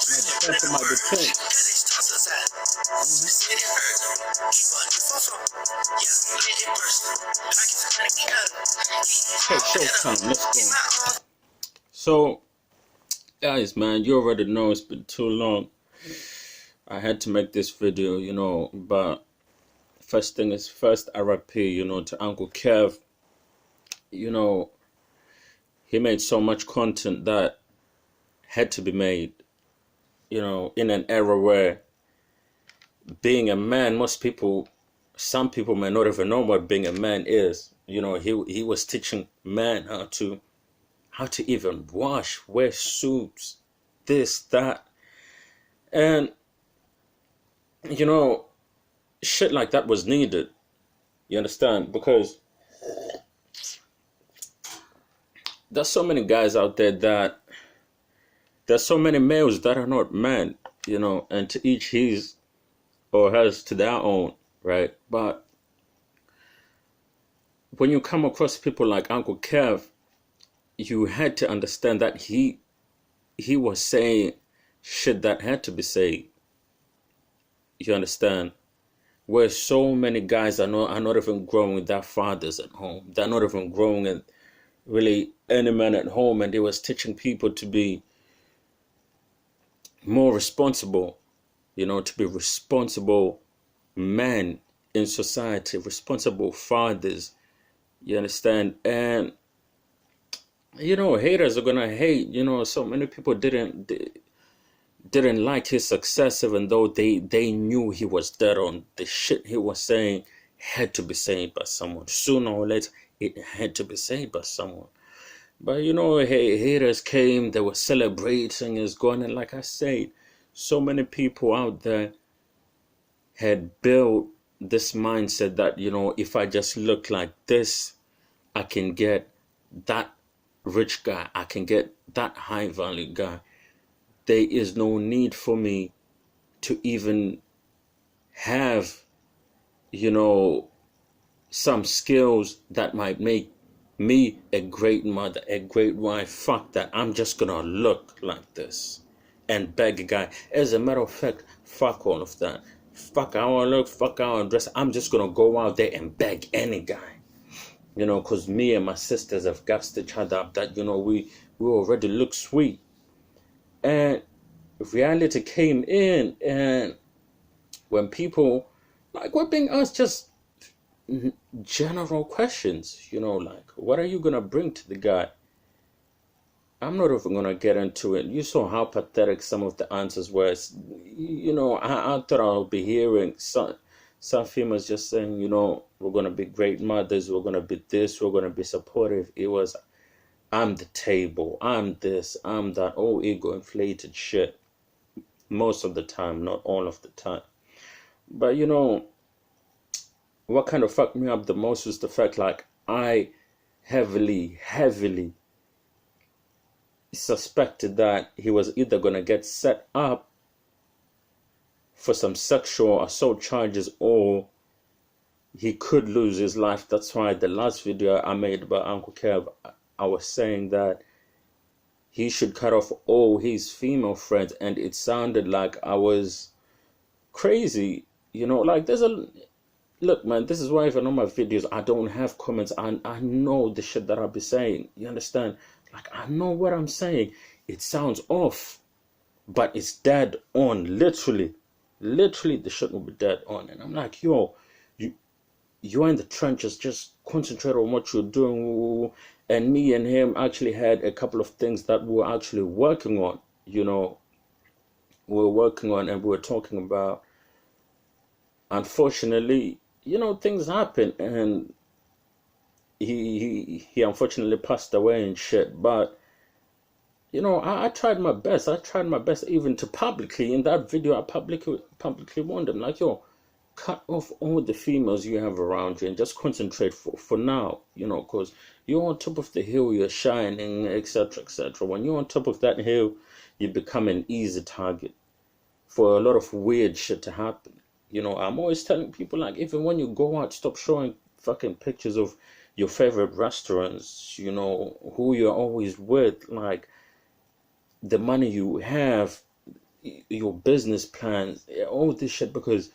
defense of my defense. Okay, showtime. Let's go. So, guys, man, you already know it's been too long. I had to make this video, but first thing is first, R.I.P, to Uncle Kev. He made so much content that had to be made, in an era where being a man, some people may not even know what being a man is. He was teaching men how to even wash, wear suits, this, that. And, shit like that was needed. You understand? Because there's so many guys out there there's so many males that are not men, and to each his or hers to their own, right? But when you come across people like Uncle Kev, you had to understand that he was saying shit that had to be said. You understand? Where so many guys are not even growing with their fathers at home. They're not even growing in really any man at home, and they was teaching people to be more responsible, to be responsible men in society, responsible fathers. You understand? And haters are gonna hate. So many people didn't like his success, even though they knew he was dead on. The shit he was saying had to be said by someone. Sooner or later, it had to be said by someone. But haters came, they were celebrating his going, and like I said, so many people out there had built this mindset that, if I just look like this, I can get that rich guy, I can get that high value guy. There is no need for me to even have, some skills that might make me a great mother, a great wife. Fuck that. I'm just gonna look like this and beg a guy. As a matter of fact, fuck all of that. Fuck how I look, fuck how I dress. I'm just gonna go out there and beg any guy. Because me and my sisters have gassed each other up that, we already look sweet. And reality came in, and when people, we're being asked just general questions, like, what are you going to bring to the guy? I'm not even going to get into it. You saw how pathetic some of the answers were. I thought I'll be hearing some females just saying, we're going to be great mothers, we're going to be this, we're going to be supportive. It was, I'm the table, I'm this, I'm that, all ego inflated shit. Most of the time, not all of the time. But what kind of fucked me up the most was the fact, I heavily suspected that he was either going to get set up for some sexual assault charges, or he could lose his life. That's why the last video I made about Uncle Kev, I was saying that he should cut off all his female friends, and it sounded like I was crazy. There's look, man, this is why even on my videos, I don't have comments. I know the shit that I'll be saying. You understand? I know what I'm saying. It sounds off, but it's dead on. Literally, the shit will be dead on. And I'm like, yo, you're in the trenches. Just concentrate on what you're doing. And me and him actually had a couple of things that we were actually working on. We were working on, and we were talking about. Unfortunately, things happen, and he unfortunately passed away and shit. But I tried my best. I tried my best even to publicly, in that video, I publicly warned him, like, yo, cut off all the females you have around you and just concentrate for now, because you're on top of the hill, you're shining, etc., etc. When you're on top of that hill, you become an easy target for a lot of weird shit to happen. I'm always telling people, even when you go out, stop showing fucking pictures of your favorite restaurants, who you're always with, the money you have, your business plans, all this shit, because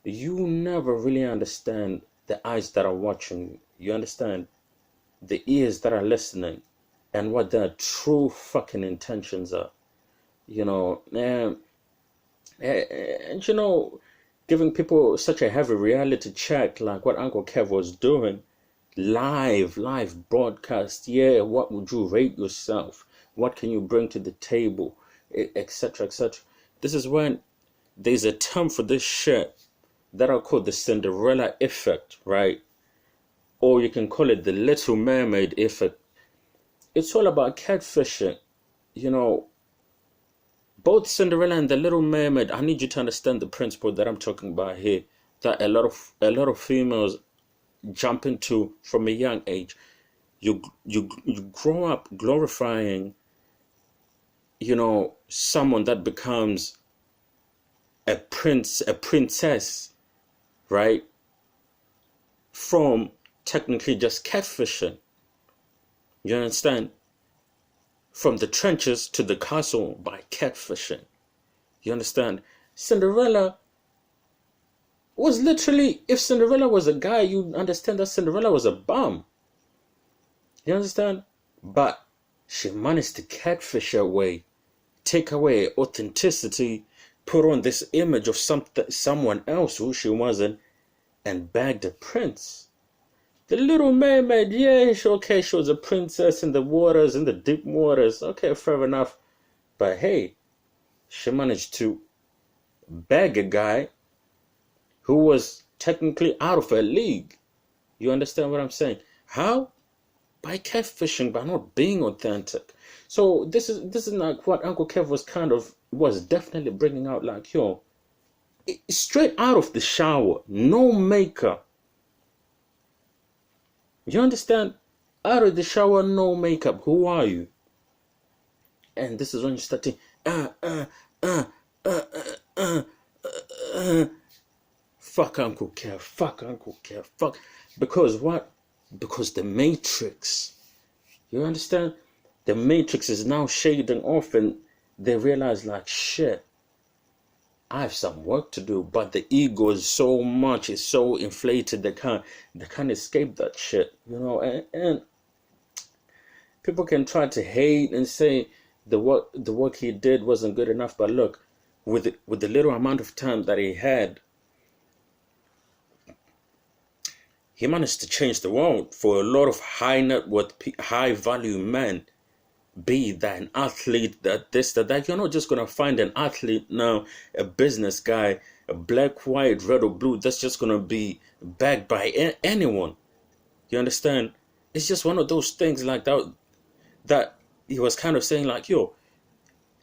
you never really understand the eyes that are watching you. You understand the ears that are listening and what their true fucking intentions are. You know, and you know, giving people such a heavy reality check like what Uncle Kev was doing, live broadcast. Yeah, what would you rate yourself? What can you bring to the table, etc., etc. This is when there's a term for this shit that are called the Cinderella effect, right? Or you can call it the Little Mermaid effect. It's all about catfishing. You know, both Cinderella and the Little Mermaid, I need you to understand the principle that I'm talking about here. That a lot of females jump into from a young age. You grow up glorifying, you know, someone that becomes a prince, a princess, right? From technically just catfishing. You understand? From the trenches to the castle by catfishing. You understand? Cinderella was literally, if Cinderella was a guy, you'd understand that Cinderella was a bum. You understand? But she managed to catfish her way, take away authenticity, put on this image of someone else who she wasn't, and bagged a prince. The Little Mermaid, yeah, okay, she was a princess in the waters, in the deep waters. Okay, fair enough. But hey, she managed to bag a guy who was technically out of her league. You understand what I'm saying? How? By catfishing, by not being authentic. So this is like what Uncle Kev was definitely bringing out, like, yo, straight out of the shower, no makeup. You understand? Out of the shower, no makeup. Who are you? And this is when you start to fuck Uncle Kev, fuck Uncle Kev, fuck. Because what? Because the Matrix. You understand? The Matrix is now shading off, and they realize, like, shit, I have some work to do, but the ego is so much, it's so inflated, they can't escape that shit, you know. And people can try to hate and say the work he did wasn't good enough, but look, with the little amount of time that he had, he managed to change the world for a lot of high net worth, high value men. Be that an athlete, that this, that. You're not just gonna find an athlete now, a business guy, a black, white, red or blue, that's just gonna be backed by anyone. You understand? It's just one of those things like that he was kind of saying, like, yo,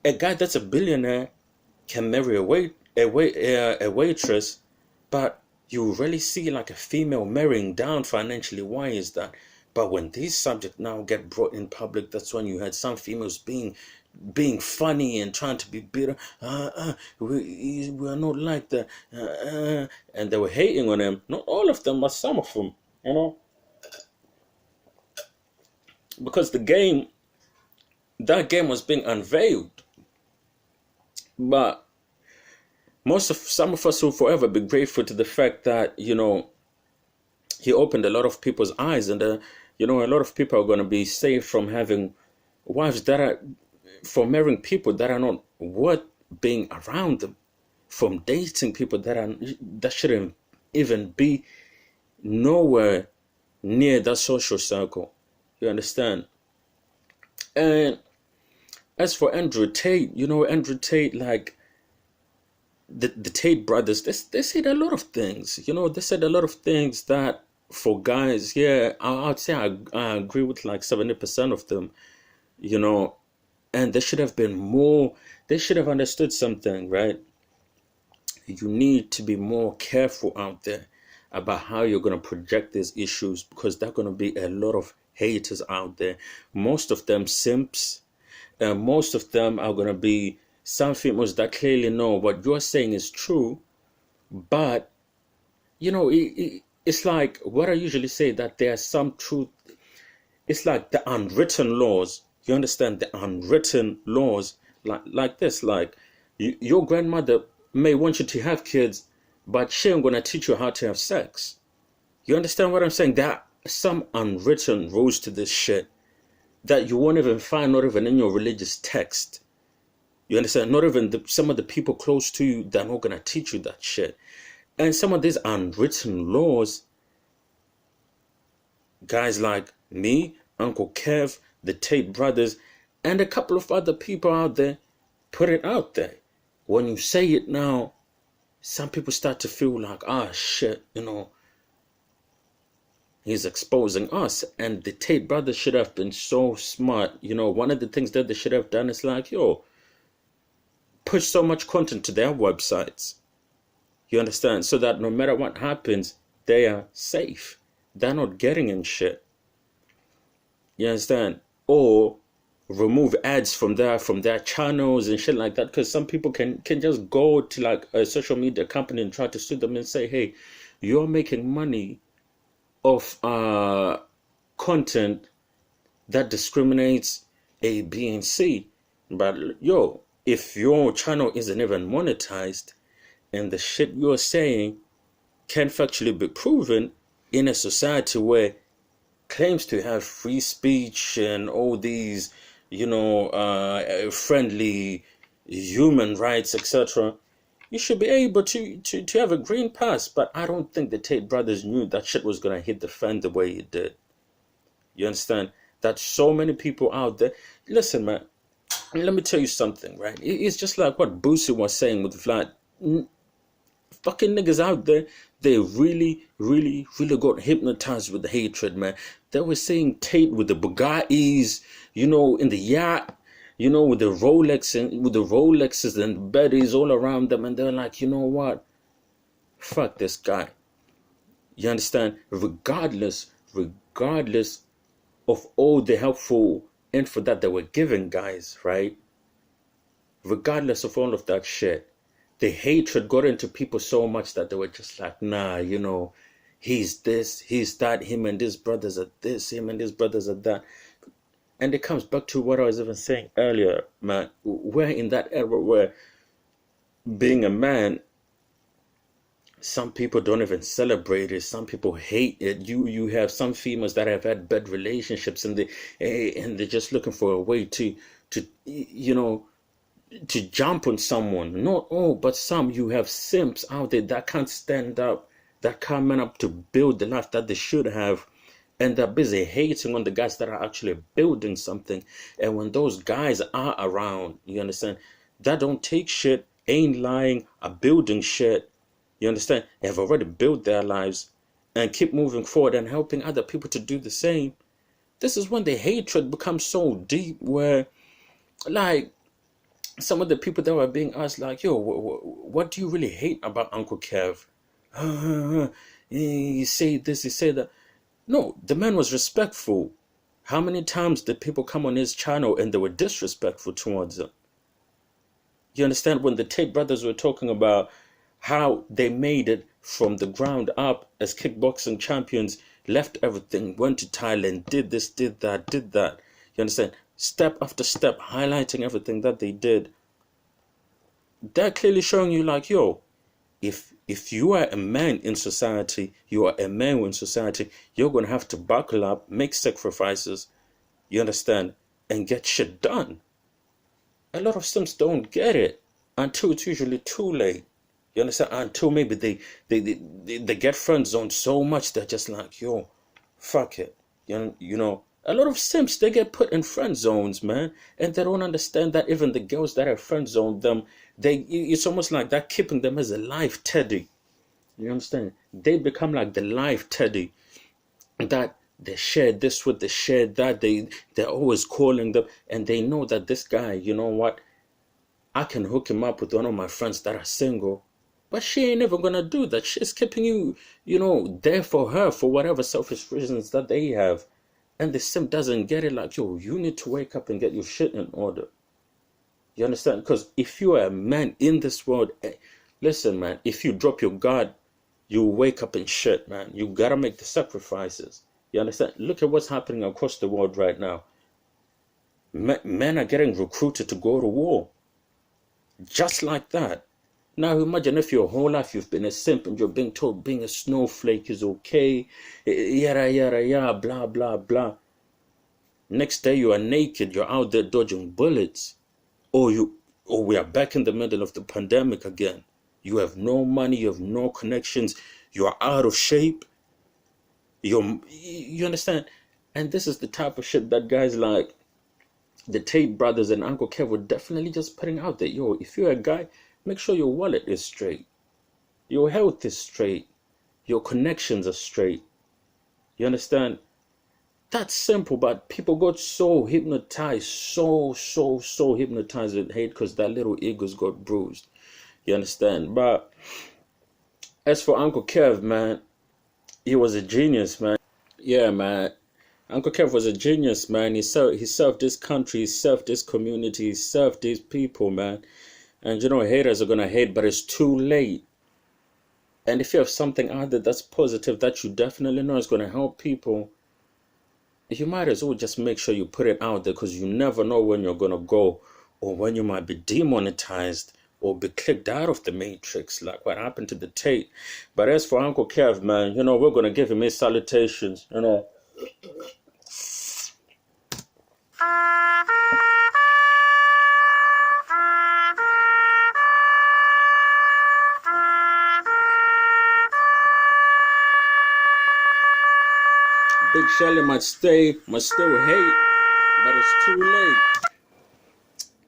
a guy that's a billionaire can marry a waitress, but you really see like a female marrying down financially. Why is that? But when these subjects now get brought in public, that's when you had some females being funny and trying to be bitter. We're not like that. And they were hating on him. Not all of them, but some of them, you know. Because that game was being unveiled. But some of us will forever be grateful to the fact that, you know, he opened a lot of people's eyes, and you know, a lot of people are going to be saved from having wives from marrying people that are not worth being around them, from dating people that shouldn't even be nowhere near that social circle. You understand? And as for Andrew Tate, you know, Andrew Tate, like, the Tate brothers, they said a lot of things. You know, they said a lot of things that, for guys, yeah, I'd say I agree with like 70% of them, you know. And they should have been more, they should have understood something, right? You need to be more careful out there about how you're going to project these issues, because there are going to be a lot of haters out there. Most of them simps, and most of them are going to be some females that clearly know what you're saying is true, but, you know, it's like what I usually say, that there's some truth. It's like the unwritten laws. You understand? The unwritten laws, like this, like Your grandmother may want you to have kids, but she ain't gonna teach you how to have sex. You understand what I'm saying? There are some unwritten rules to this shit that you won't even find, not even in your religious text. You understand? Not even some of the people close to you, they're not gonna teach you that shit. And some of these unwritten laws, guys like me, Uncle Kev, the Tate brothers, and a couple of other people out there put it out there. When you say it now, some people start to feel like, ah, shit, he's exposing us. And the Tate brothers should have been so smart. One of the things that they should have done is like, yo, push so much content to their websites. You understand? So that no matter what happens, they are safe. They're not getting in shit. You understand? Or remove ads from their channels and shit like that, because some people can just go to like a social media company and try to sue them and say, hey, you're making money off content that discriminates A, B, and C. But yo, if your channel isn't even monetized and the shit you're saying can factually be proven in a society where claims to have free speech and all these, friendly human rights, etc., you should be able to have a green pass. But I don't think the Tate brothers knew that shit was going to hit the fan the way it did. You understand? That so many people out there. Listen, man, let me tell you something, right? It's just like what Boosie was saying with Vlad. Fucking niggas out there, they really, really, really got hypnotized with the hatred, man. They were saying Tate with the Bugattis, in the yacht, with the Rolex and with the Rolexes and Bettys all around them, and they're like, you know what? Fuck this guy. You understand? Regardless of all the helpful info that they were giving, guys, right? Regardless of all of that shit, the hatred got into people so much that they were just like, nah, he's this, he's that, him and his brothers are this, him and his brothers are that. And it comes back to what I was even saying earlier, man. We're in that era where being a man, some people don't even celebrate it. Some people hate it. You have some females that have had bad relationships, and they're just looking for a way to jump on someone. Not all, but some. You have simps out there that can't stand up, that can't man up to build the life that they should have, and they're busy hating on the guys that are actually building something. And when those guys are around, you understand, that don't take shit, ain't lying, are building shit, you understand, have already built their lives and keep moving forward and helping other people to do the same. This is when the hatred becomes so deep where, like, some of the people that were being asked, like, yo, what do you really hate about Uncle Kev? He say this, he say that. No, the man was respectful. How many times did people come on his channel and they were disrespectful towards him? You understand, when the Tate brothers were talking about how they made it from the ground up as kickboxing champions, left everything, went to Thailand, did this, did that, did that. You understand? Step after step, highlighting everything that they did. They're clearly showing you like, yo, if you are a man in society, you are a man in society, you're going to have to buckle up, make sacrifices, you understand, and get shit done. A lot of Sims don't get it until it's usually too late. You understand? Until maybe they get friend zoned so much they're just like, yo, fuck it. A lot of Sims, they get put in friend zones, man, and they don't understand that even the girls that have friend zoned them, it's almost like they're keeping them as a live teddy. You understand? They become like the live teddy that they share this with, they share that, they're always calling them, and they know that this guy, you know what, I can hook him up with one of my friends that are single. But she ain't never gonna do that. She's keeping you, there for her for whatever selfish reasons that they have. And the simp doesn't get it, like, yo, you need to wake up and get your shit in order. You understand? Because if you are a man in this world, listen, man, if you drop your guard, you wake up in shit, man. You gotta make the sacrifices. You understand? Look at what's happening across the world right now. Men are getting recruited to go to war. Just like that. Now imagine if your whole life you've been a simp and you're being told being a snowflake is okay, yada yada yada, blah blah blah. Next day you are naked, you're out there dodging bullets. Or we are back in the middle of the pandemic again. You have no money, you have no connections, you are out of shape. You understand? And this is the type of shit that guys like the Tate brothers and Uncle Kev were definitely just putting out there. Yo, if you're a guy, make sure your wallet is straight, your health is straight, your connections are straight. You understand? That's simple, but people got so hypnotized, so hypnotized with hate because their little egos got bruised. You understand? But as for Uncle Kev, man, he was a genius, man. Yeah, man. Uncle Kev was a genius, man. He served this country, he served this community, he served these people, man. And you know, haters are gonna hate, but it's too late. And if you have something out there that's positive that you definitely know is gonna help people, you might as well just make sure you put it out there, because you never know when you're gonna go, or when you might be demonetized or be kicked out of the matrix, like what happened to the Tate. But as for Uncle Kev, man, you know, we're gonna give him his salutations, you know. Big Shelly might still hate, but it's too late.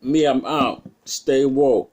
Me, I'm out. Stay woke.